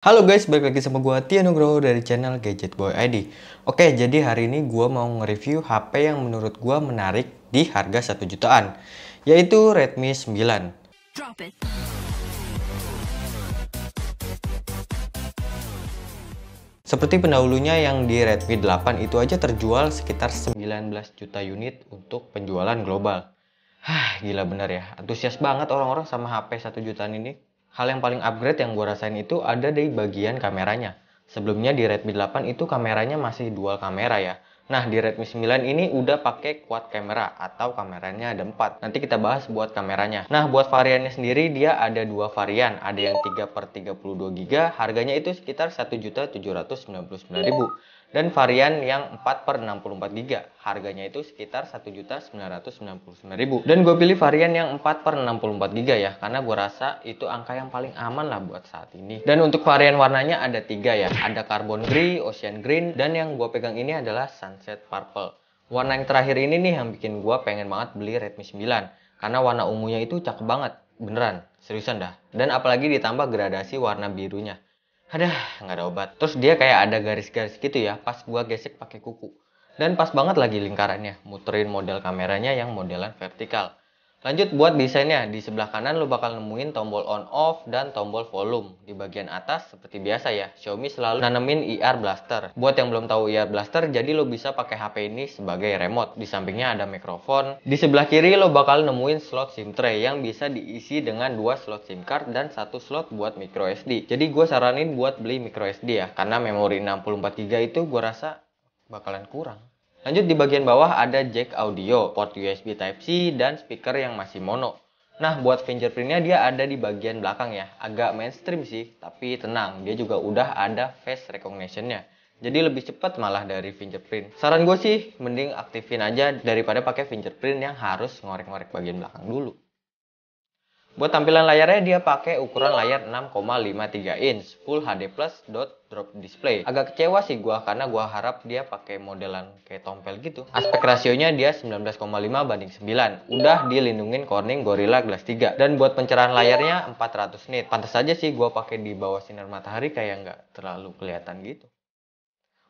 Halo guys, balik lagi sama gua Tia Nugroho dari channel Gadget Boy ID. Oke, jadi hari ini gua mau nge-review HP yang menurut gua menarik di harga 1 jutaan, yaitu Redmi 9. Seperti pendahulunya yang di Redmi 8 itu aja terjual sekitar 19 juta unit untuk penjualan global. Gila bener ya, antusias banget orang-orang sama HP 1 jutaan ini. Hal yang paling upgrade yang gue rasain itu ada di bagian kameranya. Sebelumnya di Redmi 8 itu kameranya masih dual kamera ya. Nah di Redmi 9 ini udah pakai quad kamera atau kameranya ada 4. Nanti kita bahas buat kameranya. Nah buat variannya sendiri dia ada dua varian. Ada yang 3/32 GB, harganya itu sekitar 1.799.000. Dan varian yang 4/64 GB, harganya itu sekitar 1.999.000. Dan gue pilih varian yang 4/64 GB ya, karena gue rasa itu angka yang paling aman lah buat saat ini. Dan untuk varian warnanya ada 3 ya, ada carbon grey, ocean green, dan yang gue pegang ini adalah sunset purple. Warna yang terakhir ini nih yang bikin gue pengen banget beli Redmi 9, karena warna ungunya itu cakep banget, beneran, seriusan dah. Dan apalagi ditambah gradasi warna birunya. Nggak ada obat. Terus dia kayak ada garis-garis gitu ya, pas gua gesek pakai kuku. Dan pas banget lagi lingkarannya, muterin model kameranya yang modelan vertikal. Lanjut buat desainnya, di sebelah kanan lo bakal nemuin tombol on off dan tombol volume. Di bagian atas seperti biasa ya, Xiaomi selalu nanemin IR Blaster. Buat yang belum tahu IR Blaster, jadi lo bisa pakai HP ini sebagai remote. Di sampingnya ada mikrofon. Di sebelah kiri lo bakal nemuin slot SIM tray yang bisa diisi dengan 2 slot SIM card dan 1 slot buat micro SD. Jadi gue saranin buat beli micro SD ya, karena memori 64 GB itu gue rasa bakalan kurang. Lanjut di bagian bawah ada jack audio, port USB Type-C, dan speaker yang masih mono. Nah buat fingerprintnya dia ada di bagian belakang ya, agak mainstream sih, tapi tenang, dia juga udah ada face recognition-nya. Jadi lebih cepat malah dari fingerprint. Saran gue sih, mending aktifin aja daripada pakai fingerprint yang harus ngorek-ngorek bagian belakang dulu. Buat tampilan layarnya dia pakai ukuran layar 6,53 inch Full HD Plus drop display. Agak kecewa sih gua karena gua harap dia pakai modelan kayak tompel gitu. Aspek rasionya dia 19,5/9. Udah dilindungin Corning Gorilla Glass 3. Dan buat pencerahan layarnya 400 nit. Pantas aja sih gua pakai di bawah sinar matahari kayak nggak terlalu kelihatan gitu.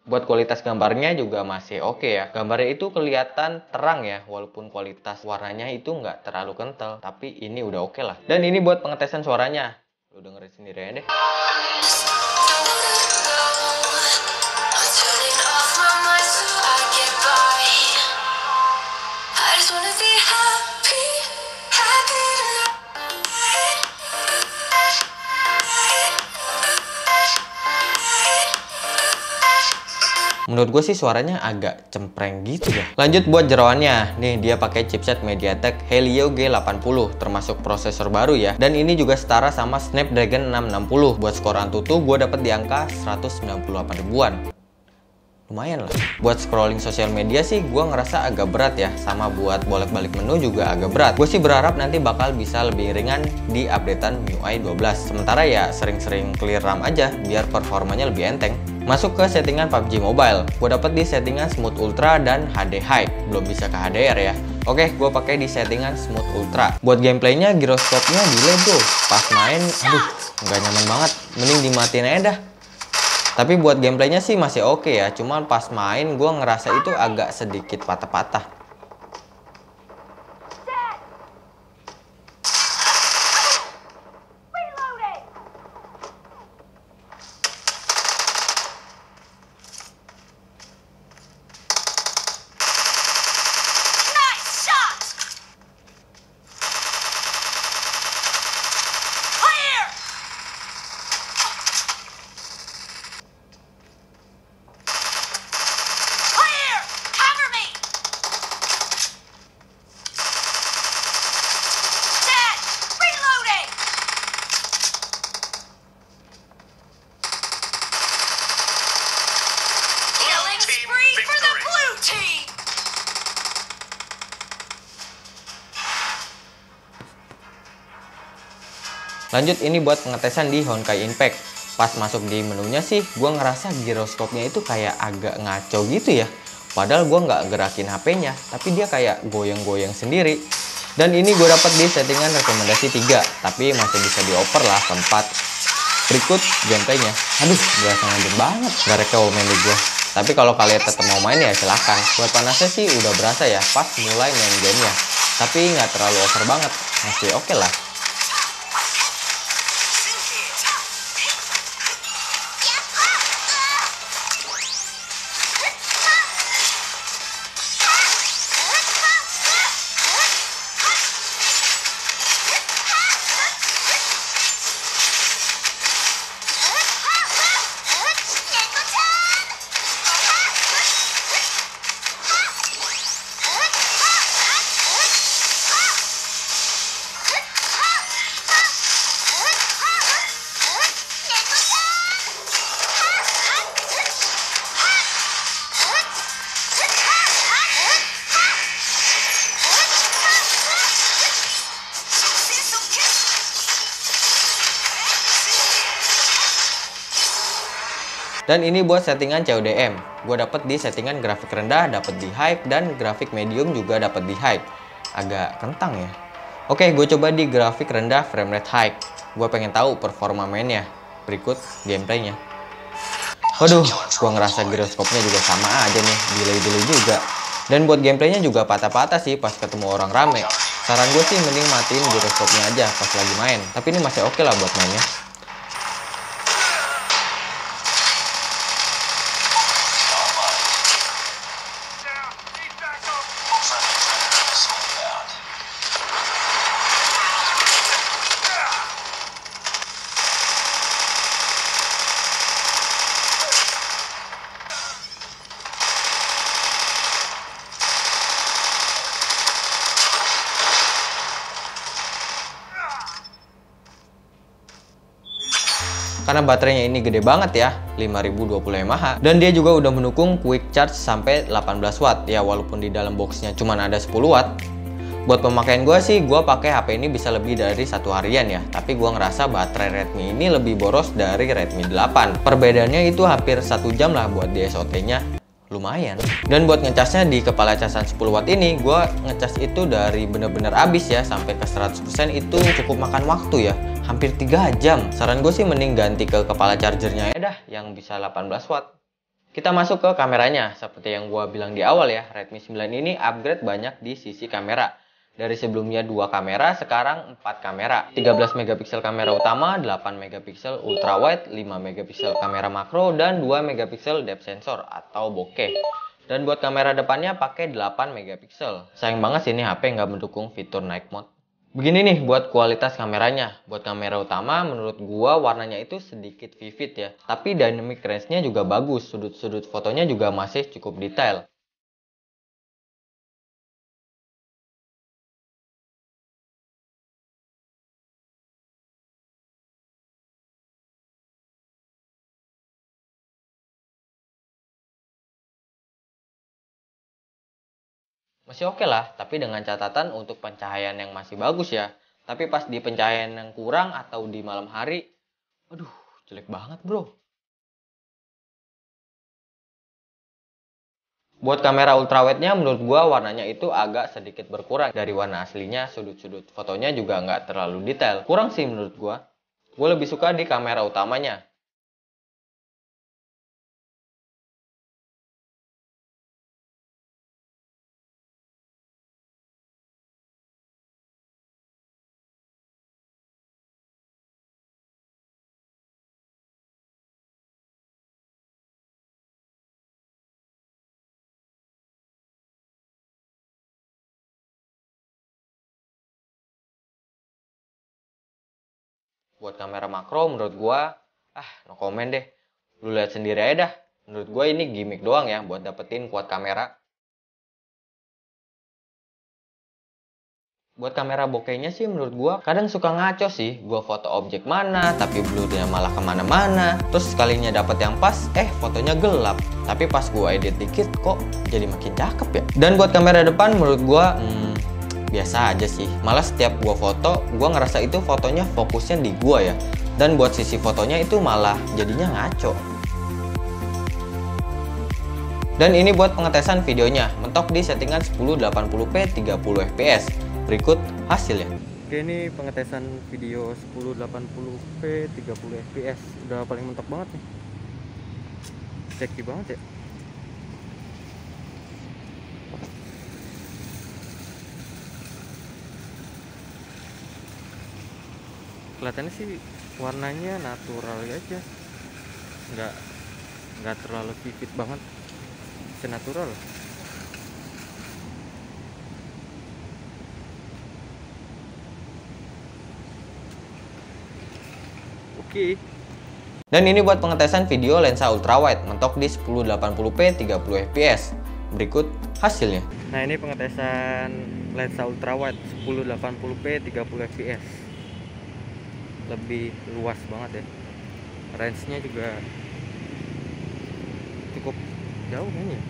Buat kualitas gambarnya juga masih oke ya. Gambarnya itu kelihatan terang ya, walaupun kualitas warnanya itu nggak terlalu kental. Tapi ini udah oke lah. Dan ini buat pengetesan suaranya. Lu dengerin sendiri aja deh. Menurut gue sih suaranya agak cempreng gitu ya. Lanjut buat jeroannya. Nih dia pakai chipset MediaTek Helio G80, termasuk prosesor baru ya. Dan ini juga setara sama Snapdragon 660. Buat skor Antutu gue dapet di angka 198 ribuan. Lumayan lah. Buat scrolling sosial media sih gue ngerasa agak berat ya. Sama buat bolak-balik menu juga agak berat. Gue sih berharap nanti bakal bisa lebih ringan di updatean MIUI 12. Sementara ya sering-sering clear RAM aja biar performanya lebih enteng. Masuk ke settingan PUBG Mobile. Gue dapet di settingan Smooth Ultra dan HD High. Belum bisa ke HDR ya. Oke, gue pakai di settingan Smooth Ultra. Buat gameplaynya gyroscope-nya delay bro. Pas main, nggak nyaman banget. Mending dimatiin aja dah. Tapi buat gameplaynya sih masih oke ya. Cuman pas main gue ngerasa itu agak sedikit patah-patah. Lanjut ini buat pengetesan di Honkai Impact. Pas masuk di menunya sih, gue ngerasa gyroscope-nya itu kayak agak ngaco gitu ya. Padahal gue nggak gerakin HP-nya, tapi dia kayak goyang-goyang sendiri. Dan ini gue dapat di settingan rekomendasi 3, tapi masih bisa dioper lah ke 4. Berikut gameplaynya. Aduh, berasa ngantuk banget, gak recommended gue. Tapi kalau kalian tetap mau main ya silahkan. Buat panasnya sih udah berasa ya pas mulai main gamenya. Tapi nggak terlalu over banget, masih oke lah. Dan ini buat settingan CODM. Gue dapet di settingan grafik rendah, dapet di high, dan grafik medium juga dapet di high. Agak kentang ya. Oke, gue coba di grafik rendah frame rate high. Gue pengen tahu performa mainnya. Berikut gameplaynya. Waduh, gue ngerasa giroskopnya juga sama aja nih, delay-delay juga. Dan buat gameplaynya juga patah-patah sih pas ketemu orang rame. Saran gue sih mending matiin giroskopnya aja pas lagi main. Tapi ini masih oke lah buat mainnya. Karena baterainya ini gede banget ya, 5020 mAh, dan dia juga udah mendukung quick charge sampai 18 watt ya, walaupun di dalam boxnya cuma ada 10 watt. Buat pemakaian gue sih, gue pakai HP ini bisa lebih dari 1 harian ya, tapi gue ngerasa baterai Redmi ini lebih boros dari Redmi 8. Perbedaannya itu hampir 1 jam lah buat DSOT-nya. Lumayan. Dan buat ngecasnya di kepala casan 10 watt ini, gue ngecas itu dari bener-bener habis ya, sampai ke 100% itu cukup makan waktu ya, hampir 3 jam. Saran gue sih mending ganti ke kepala chargernya ya dah, yang bisa 18 watt. Kita masuk ke kameranya. Seperti yang gue bilang di awal ya, Redmi 9 ini upgrade banyak di sisi kamera. Dari sebelumnya 2 kamera, sekarang 4 kamera. 13 megapiksel kamera utama, 8 megapiksel ultrawide, 5 megapiksel kamera makro, dan 2 megapiksel depth sensor atau bokeh. Dan buat kamera depannya pakai 8 megapiksel. Sayang banget sih ini HP nggak mendukung fitur night mode. Begini nih buat kualitas kameranya. Buat kamera utama menurut gua warnanya itu sedikit vivid ya. Tapi dynamic range-nya juga bagus. Sudut-sudut fotonya juga masih cukup detail. Masih oke lah, tapi dengan catatan untuk pencahayaan yang masih bagus ya. Tapi pas di pencahayaan yang kurang atau di malam hari, aduh, jelek banget bro. Buat kamera ultrawide-nya menurut gua warnanya itu agak sedikit berkurang dari warna aslinya. Sudut-sudut fotonya juga nggak terlalu detail. Kurang sih menurut gua. Gua lebih suka di kamera utamanya. Buat kamera makro menurut gua, no comment deh. Lu lihat sendiri aja dah. Menurut gua ini gimmick doang ya buat dapetin kuat kamera. Buat kamera bokehnya sih menurut gua kadang suka ngaco sih. Gua foto objek mana, tapi blurnya malah kemana-mana. Terus sekalinya dapet yang pas, fotonya gelap. Tapi pas gua edit dikit kok jadi makin cakep ya. Dan buat kamera depan menurut gua, biasa aja sih. Malah setiap gua foto, gua ngerasa itu fotonya fokusnya di gua ya. Dan buat sisi fotonya itu malah jadinya ngaco. Dan ini buat pengetesan videonya, mentok di settingan 1080p 30 fps. Berikut hasilnya. Oke, ini pengetesan video 1080p 30 fps. Udah paling mentok banget nih. Shaky banget ya. Kelihatannya sih warnanya natural aja. Nggak terlalu vivid banget. Senatural. Oke. Dan ini buat pengetesan video lensa ultrawide mentok di 1080p 30 fps. Berikut hasilnya. Nah, ini pengetesan lensa ultrawide 1080p 30 fps. Lebih luas banget ya. Range-nya juga cukup jauh kayaknya.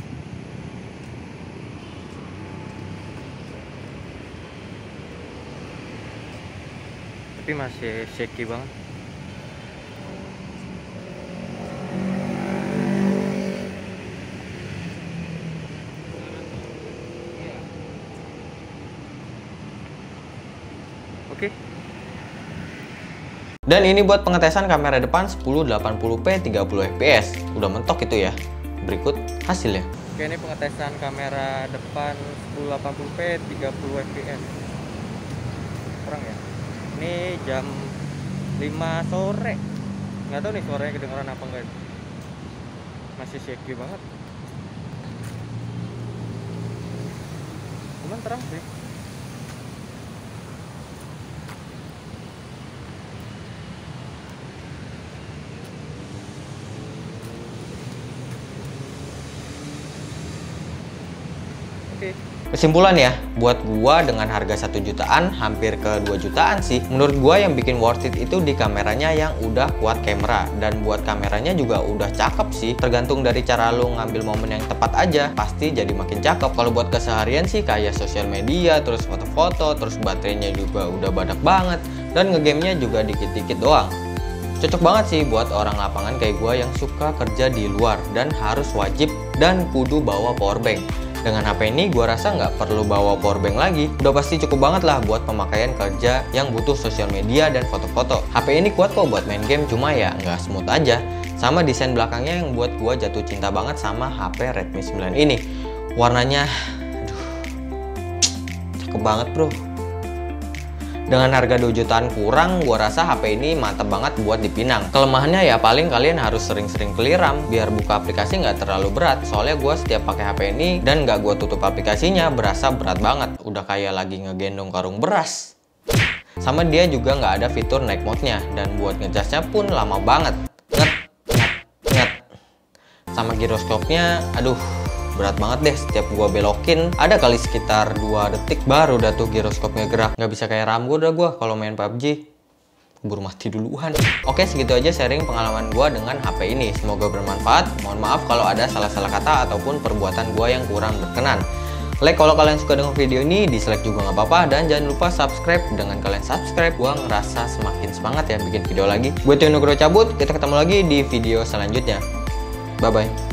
Tapi masih shaky banget. Oke. Dan ini buat pengetesan kamera depan 1080p 30 fps. Udah mentok itu ya. Berikut hasilnya. Oke, ini pengetesan kamera depan 1080p 30 fps. Kurang ya. Ini jam 5 sore. Nggak tahu nih suaranya kedengeran apa enggak. Masih shaky banget. Cuman terang sih. Kesimpulan ya, buat gua dengan harga 1 jutaan hampir ke 2 jutaan sih. Menurut gua yang bikin worth it itu di kameranya yang udah kuat kamera, dan buat kameranya juga udah cakep sih. Tergantung dari cara lu ngambil momen yang tepat aja, pasti jadi makin cakep. Kalau buat keseharian sih kayak sosial media, terus foto-foto, terus baterainya juga udah badak banget, dan ngegamenya juga dikit-dikit doang. Cocok banget sih buat orang lapangan kayak gua yang suka kerja di luar dan harus wajib dan kudu bawa powerbank. Dengan HP ini gue rasa nggak perlu bawa powerbank lagi. Udah pasti cukup banget lah buat pemakaian kerja yang butuh sosial media dan foto-foto. HP ini kuat kok buat main game, cuma ya nggak smooth aja. Sama desain belakangnya yang buat gue jatuh cinta banget sama HP Redmi 9 ini. Warnanya, aduh, cakep banget bro. Dengan harga 2 jutaan kurang, gua rasa HP ini mantap banget buat dipinang. Kelemahannya ya paling kalian harus sering-sering clear RAM biar buka aplikasi nggak terlalu berat. Soalnya gua setiap pakai HP ini dan nggak gua tutup aplikasinya berasa berat banget. Udah kayak lagi ngegendong karung beras. Sama dia juga nggak ada fitur night mode-nya, dan buat ngecasnya pun lama banget. Nget. Sama giroskopnya, aduh, berat banget deh. Setiap gua belokin ada kali sekitar 2 detik baru dah tuh giroskopnya gerak. Nggak bisa kayak Rambo dah gua kalau main PUBG. Keburu mati duluan. Oke, segitu aja sharing pengalaman gua dengan HP ini. Semoga bermanfaat. Mohon maaf kalau ada salah-salah kata ataupun perbuatan gua yang kurang berkenan. Like kalau kalian suka dengan video ini, dislike juga nggak apa-apa, dan jangan lupa subscribe. Dengan kalian subscribe, gua ngerasa semakin semangat ya bikin video lagi. Gue Tio Nugroho cabut, kita ketemu lagi di video selanjutnya. Bye bye.